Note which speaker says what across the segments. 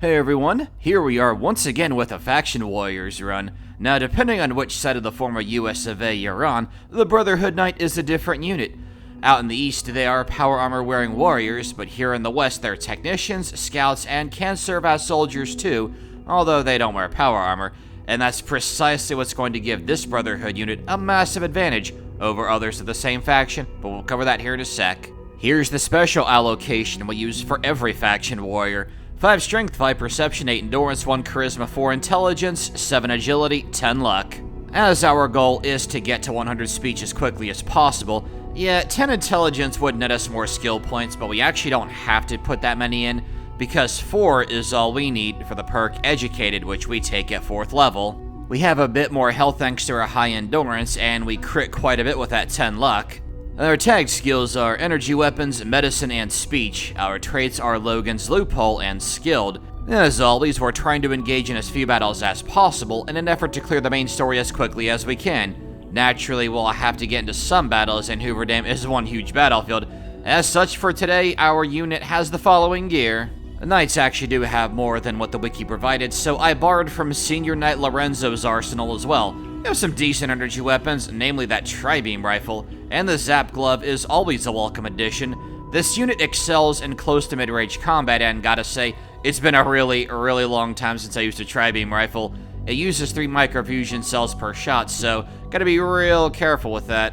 Speaker 1: Hey everyone, here we are once again with a Faction Warriors run. Now depending on which side of the former US of A you're on, the Brotherhood Knight is a different unit. Out in the east they are power armor wearing warriors, but here in the west they're technicians, scouts, and can serve as soldiers too, although they don't wear power armor, and that's precisely what's going to give this Brotherhood unit a massive advantage over others of the same faction, but we'll cover that here in a sec. Here's the special allocation we use for every Faction Warrior. 5 Strength, 5 Perception, 8 Endurance, 1 Charisma, 4 Intelligence, 7 Agility, 10 Luck. As our goal is to get to 100 speech as quickly as possible, yeah, 10 Intelligence would net us more skill points, but we actually don't have to put that many in, because 4 is all we need for the perk Educated, which we take at 4th level. We have a bit more health thanks to our high Endurance, and we crit quite a bit with that 10 Luck. Our tag skills are Energy Weapons, Medicine, and Speech. Our traits are Logan's Loophole and Skilled. As always, we're trying to engage in as few battles as possible in an effort to clear the main story as quickly as we can. Naturally, we'll have to get into some battles, and Hoover Dam is one huge battlefield. As such, for today, our unit has the following gear. The Knights actually do have more than what the wiki provided, so I borrowed from Senior Knight Lorenzo's arsenal as well. We have some decent energy weapons, namely that Tri-Beam rifle, and the Zap Glove is always a welcome addition. This unit excels in close to mid-range combat, and gotta say, it's been a really long time since I used a Tri-Beam rifle. It uses 3 microfusion cells per shot, so gotta be real careful with that.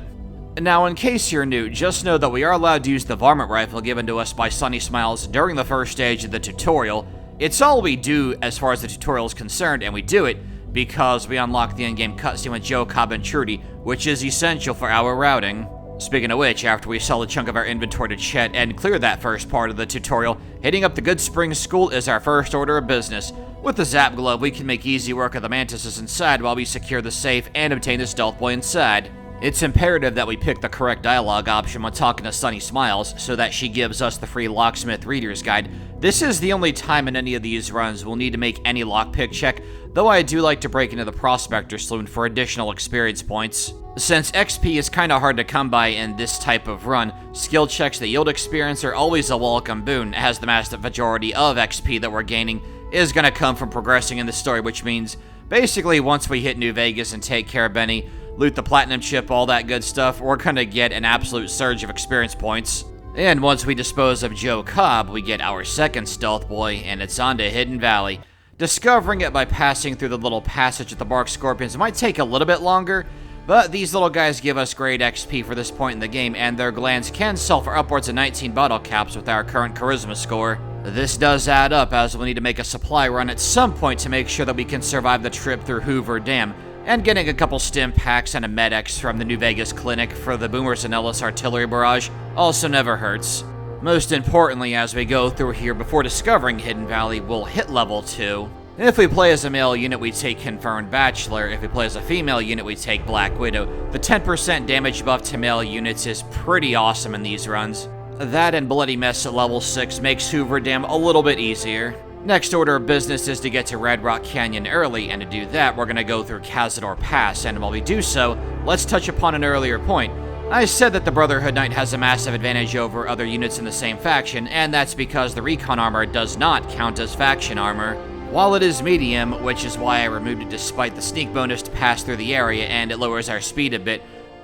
Speaker 1: Now, in case you're new, just know that we are allowed to use the Varmint Rifle given to us by Sunny Smiles during the first stage of the tutorial. It's all we do as far as the tutorial is concerned, and we do it because we unlock the in-game cutscene with Joe, Cobb, and Trudy, which is essential for our routing. Speaking of which, after we sell a chunk of our inventory to Chet and clear that first part of the tutorial, hitting up the Good Spring School is our first order of business. With the Zap Glove, we can make easy work of the mantises inside while we secure the safe and obtain the Stealth Boy inside. It's imperative that we pick the correct dialogue option when talking to Sunny Smiles, so that she gives us the free Locksmith Reader's Guide. This is the only time in any of these runs we'll need to make any lockpick check, though I do like to break into the Prospector Saloon for additional experience points. Since XP is kinda hard to come by in this type of run, skill checks that yield experience are always a welcome boon, as the massive majority of XP that we're gaining is gonna come from progressing in the story, which means basically once we hit New Vegas and take care of Benny, loot the Platinum Chip, all that good stuff, we're gonna get an absolute surge of experience points. And once we dispose of Joe Cobb, we get our second Stealth Boy, and it's on to Hidden Valley. Discovering it by passing through the little passage with the Bark Scorpions might take a little bit longer, but these little guys give us great XP for this point in the game, and their glands can sell for upwards of 19 bottle caps with our current Charisma score. This does add up, as we'll need to make a supply run at some point to make sure that we can survive the trip through Hoover Dam, and getting a couple stim packs and a Med-X from the New Vegas clinic for the Boomers and Ellis artillery barrage also never hurts. Most importantly, as we go through here before discovering Hidden Valley, we'll hit level 2. If we play as a male unit, we take Confirmed Bachelor. If we play as a female unit, we take Black Widow. The 10% damage buff to male units is pretty awesome in these runs. That and Bloody Mess at level 6 makes Hoover Dam a little bit easier. Next order of business is to get to Red Rock Canyon early, and to do that, we're going to go through Cazador Pass, and while we do so, let's touch upon an earlier point. I said that the Brotherhood Knight has a massive advantage over other units in the same faction, and that's because the Recon armor does not count as faction armor. While it is medium, which is why I removed it despite the sneak bonus to pass through the area, and it lowers our speed a bit,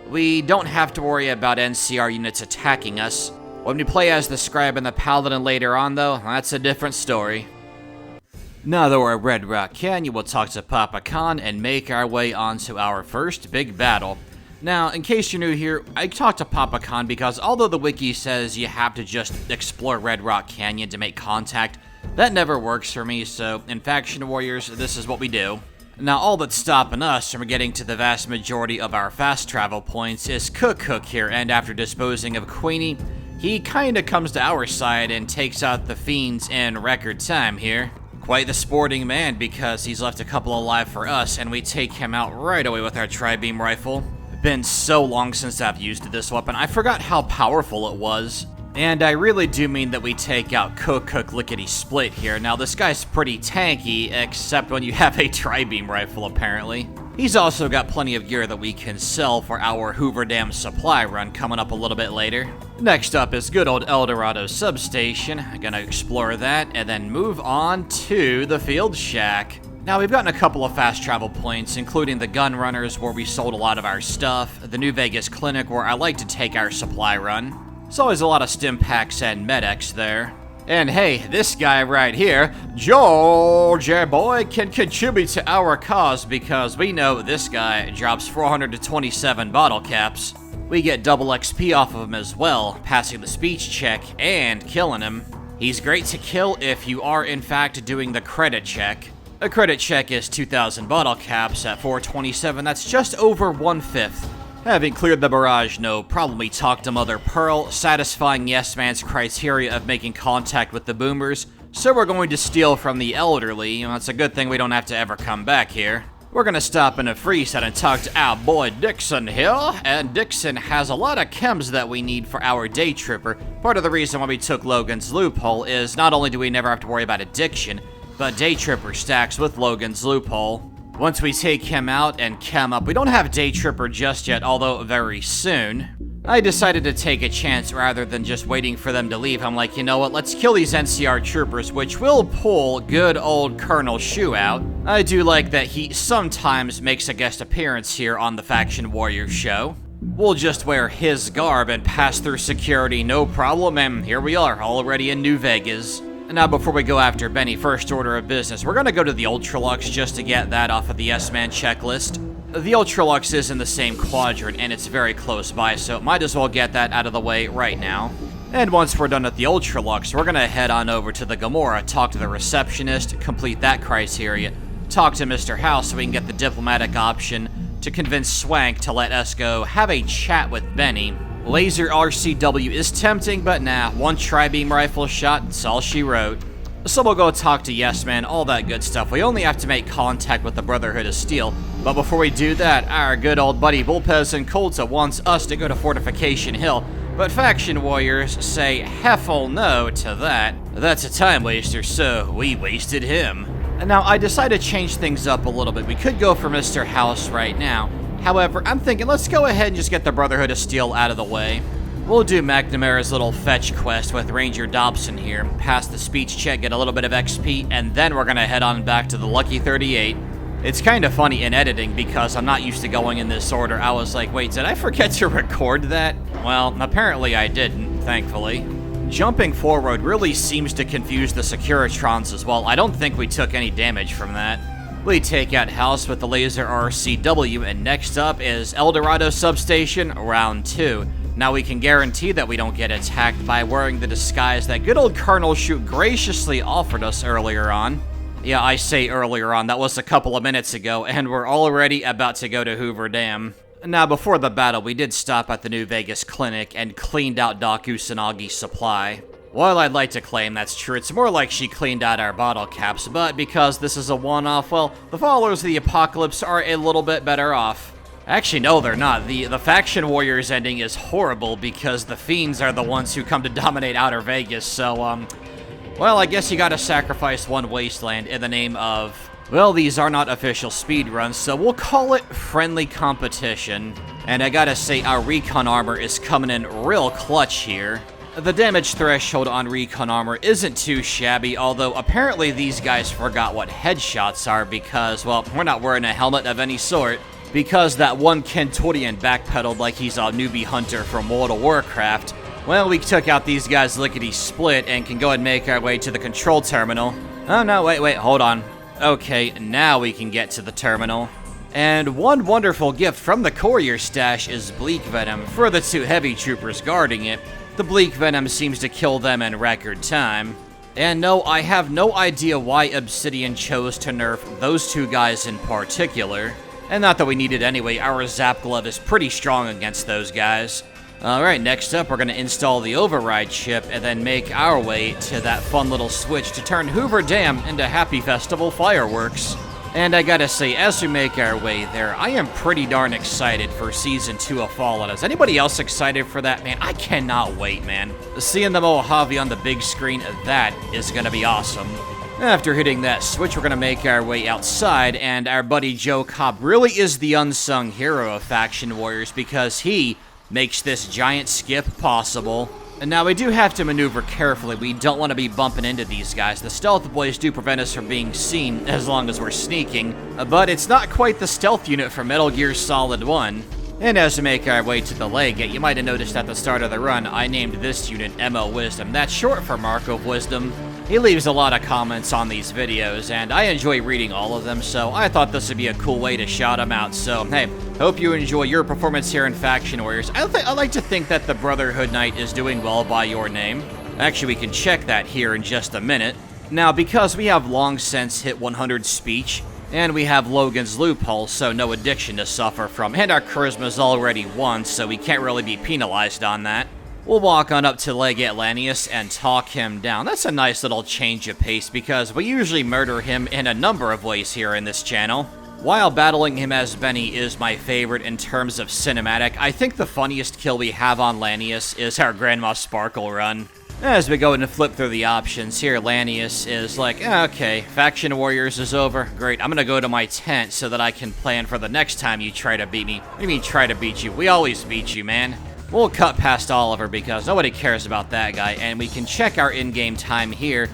Speaker 1: we don't have to worry about NCR units attacking us. When we play as the Scribe and the Paladin later on, though, that's a different story. Now that we're at Red Rock Canyon, we'll talk to Papa Khan and make our way on to our first big battle. Now, in case you're new here, I talked to Papa Khan because although the wiki says you have to just explore Red Rock Canyon to make contact, that never works for me, so in Faction Warriors, this is what we do. Now, all that's stopping us from getting to the vast majority of our fast travel points is Cook here, and after disposing of Queenie, he kinda comes to our side and takes out the fiends in record time here. Quite the sporting man, because he's left a couple alive for us, and we take him out right away with our Tri-Beam rifle. Been so long since I've used this weapon, I forgot how powerful it was. And I really do mean that we take out Cook Lickety Split here. Now, this guy's pretty tanky, except when you have a Tri-Beam rifle, apparently. He's also got plenty of gear that we can sell for our Hoover Dam supply run coming up a little bit later. Next up is good old El Dorado substation. I'm gonna explore that and then move on to the Field Shack. Now, we've gotten a couple of fast travel points, including the Gun Runners, where we sold a lot of our stuff, the New Vegas Clinic, where I like to take our supply run. There's always a lot of stim packs and medics there. And hey, this guy right here, George, boy, can contribute to our cause because we know this guy drops 427 bottle caps. We get double XP off of him as well, passing the speech check and killing him. He's great to kill if you are in fact doing the credit check. A credit check is 2,000 bottle caps at 427, that's just over 1/5. Having cleared the barrage, no problem, we talked to Mother Pearl, satisfying Yes Man's criteria of making contact with the boomers, so we're going to steal from the elderly. You know, it's a good thing we don't have to ever come back here. We're gonna stop in a free set and talk to our boy Dixon here, and Dixon has a lot of chems that we need for our day tripper. Part of the reason why we took Logan's loophole is not only do we never have to worry about addiction, but day tripper stacks with Logan's loophole. Once we take him out and chem up, we don't have Day Tripper just yet, although very soon. I decided to take a chance rather than just waiting for them to leave. I'm like, you know what, let's kill these NCR troopers, which will pull good old Colonel Shu out. I do like that he sometimes makes a guest appearance here on the Faction Warrior show. We'll just wear his garb and pass through security, no problem, and here we are, already in New Vegas. Now, before we go after Benny, first order of business, we're gonna go to the Ultralux just to get that off of the S-Man checklist. The Ultralux is in the same quadrant, and it's very close by, so might as well get that out of the way right now. And once we're done at the Ultralux, we're gonna head on over to the Gamora, talk to the receptionist, complete that criteria, talk to Mr. House so we can get the diplomatic option to convince Swank to let us go have a chat with Benny. Laser RCW is tempting, but nah, one tri-beam rifle shot, that's all she wrote. So we'll go talk to Yes Man, all that good stuff. We only have to make contact with the Brotherhood of Steel, but before we do that, our good old buddy Bullpez and Colta wants us to go to Fortification Hill, but Faction Warriors say heffle no to that. That's a time waster, so we wasted him. And now, I decided to change things up a little bit. We could go for Mr. House right now. However, I'm thinking let's go ahead and just get the Brotherhood of Steel out of the way. We'll do McNamara's little fetch quest with Ranger Dobson here, pass the speech check, get a little bit of XP, and then we're gonna head on back to the Lucky 38. It's kind of funny in editing because I'm not used to going in this order. I was like, wait, did I forget to record that? Well, apparently I didn't, thankfully. Jumping forward really seems to confuse the Securitrons as well. I don't think we took any damage from that. We take out House with the Laser RCW, and next up is El Dorado Substation, round 2. Now we can guarantee that we don't get attacked by wearing the disguise that good old Colonel Shu graciously offered us earlier on. Yeah, I say earlier on, that was a couple of minutes ago, and we're already about to go to Hoover Dam. Now, before the battle, we did stop at the New Vegas Clinic and cleaned out Doc Usanagi's supply. While I'd like to claim that's true, it's more like she cleaned out our bottle caps, but because this is a one-off, well, the followers of the apocalypse are a little bit better off. Actually, no, they're not. The Faction Warriors ending is horrible because the Fiends are the ones who come to dominate Outer Vegas, so, well, I guess you gotta sacrifice one wasteland in the name of... Well, these are not official speedruns, so we'll call it friendly competition. And I gotta say, our recon armor is coming in real clutch here. The damage threshold on recon armor isn't too shabby, although apparently these guys forgot what headshots are because, well, we're not wearing a helmet of any sort. Because that one Kenturian backpedaled like he's a newbie hunter from World of Warcraft, well, we took out these guys lickety-split and can go and make our way to the control terminal. Oh no, wait, hold on. Okay, now we can get to the terminal. And one wonderful gift from the courier stash is Bleak Venom for the 2 heavy troopers guarding it. The Bleak Venom seems to kill them in record time. And no, I have no idea why Obsidian chose to nerf those 2 guys in particular. And not that we need it anyway, our Zap Glove is pretty strong against those guys. Alright, next up we're going to install the override chip and then make our way to that fun little switch to turn Hoover Dam into Happy Festival fireworks. And I gotta say, as we make our way there, I am pretty darn excited for Season 2 of Fallout. Is anybody else excited for that? Man, I cannot wait, man. Seeing the Mojave on the big screen, that is gonna be awesome. After hitting that switch, we're gonna make our way outside, and our buddy Joe Cobb really is the unsung hero of Faction Warriors because he makes this giant skip possible. And now we do have to maneuver carefully. We don't want to be bumping into these guys. The stealth boys do prevent us from being seen as long as we're sneaking, but it's not quite the stealth unit from Metal Gear Solid 1. And as we make our way to the leg gate, you might have noticed at the start of the run, I named this unit MO Wisdom. That's short for Mark of Wisdom. He leaves a lot of comments on these videos, and I enjoy reading all of them, so I thought this would be a cool way to shout him out. So, hey, hope you enjoy your performance here in Faction Warriors. I like to think that the Brotherhood Knight is doing well by your name. Actually, we can check that here in just a minute. Now, because we have long since hit 100 speech, and we have Logan's loophole, so no addiction to suffer from, and our charisma's already 1, so we can't really be penalized on that. We'll walk on up to Legate Lanius and talk him down. That's a nice little change of pace because we usually murder him in a number of ways here in this channel. While battling him as Benny is my favorite in terms of cinematic, I think the funniest kill we have on Lanius is our Grandma Sparkle run. As we go and flip through the options here, Lanius is like, okay, Faction Warriors is over. Great, I'm gonna go to my tent so that I can plan for the next time you try to beat me. What do you mean try to beat you? We always beat you, man. We'll cut past Oliver because nobody cares about that guy, and we can check our in-game time here,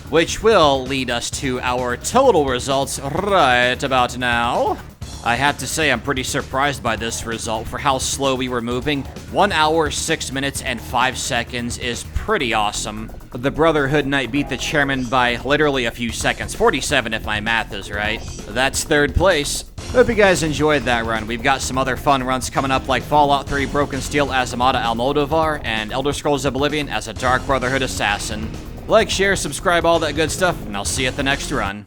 Speaker 1: which will lead us to our total results right about now. I have to say I'm pretty surprised by this result for how slow we were moving. 1 hour, 6 minutes, and 5 seconds is pretty awesome. The Brotherhood Knight beat the Chairman by literally a few seconds, 47 if my math is right. That's 3rd place. Hope you guys enjoyed that run. We've got some other fun runs coming up like Fallout 3 Broken Steel as Amada Almodovar and Elder Scrolls Oblivion as a Dark Brotherhood Assassin. Like, share, subscribe, all that good stuff, and I'll see you at the next run.